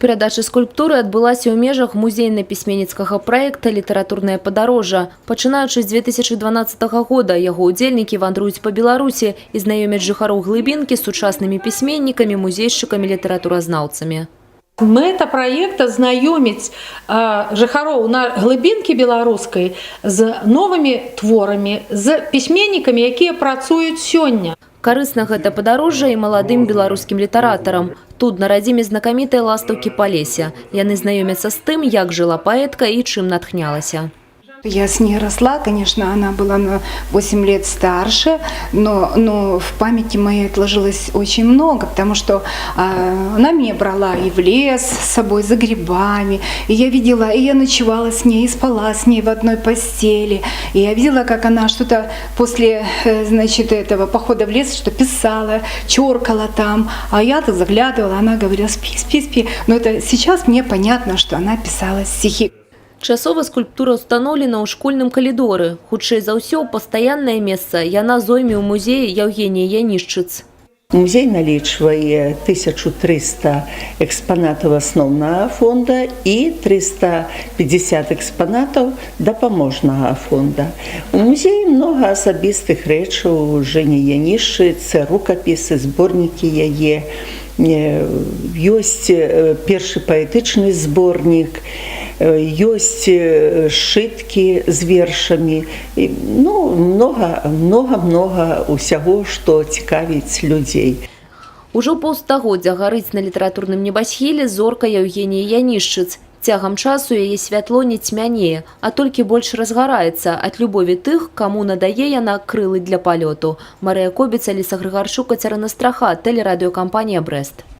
Перадача скульптуры адбылася ў межах музейна-пісьменніцкага праекта «Літаратурнае падарожжа». Пачынаючы з 2012 года яго удзельнікі вандруюць па Беларусі і знаёмяць жыхароў глыбінкі з сучаснымі пісьменнікамі, музейшчыкамі, літаратуразнаўцамі. Мэта праекта знаёміць жыхароў на глыбінкі беларускай з новымі творамі, з пісьменнікамі, якія працуюць сёння. Карысна гэта падарожжа і маладым беларускім літаратарам. Тут на радзіме знакамітай ластаўкі Палеся. Яны знаёмяцца з тым, як жыла паэтка і чым натхнялася. Я с ней росла, конечно, она была на 8 лет старше, но в памяти моей отложилось очень много, потому что она меня брала и в лес с собой за грибами, и я видела, и я ночевала с ней, и спала с ней в одной постели, и я видела, как она что-то после, значит, этого похода в лес, что писала, чёркала там, а я-то заглядывала, она говорила: спи, спи, спи, но это сейчас мне понятно, что она писала стихи. Часова скульптура установлена ў школьным калідоры. Хутчэй за ўсё, пастаяннае месца яна зойме ў музеі Яўгеніі Янішчыц. Музей налічвае 1300 экспанатаў асноўнага фонда і 350 экспанатаў дапаможнага фонда. У музеі многа асабістых рэчаў Жэні Янішчыц, рукапісы, зборнікі яе. Ёсць першы паэтычны зборнік, ёсць сшыткі з вершамі, ну, многа усяго, што цікавіць людзей. Ужо паўстагоддзя гарыць на літаратурным небасхіле зорка Яўгеніі Янішчыц. Цягам часу яе святло не цьмянее, а толькі больш разгараецца ад любові тых, каму надае яна крылы для палёту. Марыя Кобіца, Ліса Грыгарчук, Кацярына Страха, тэлерадыёкампанія «Брэст».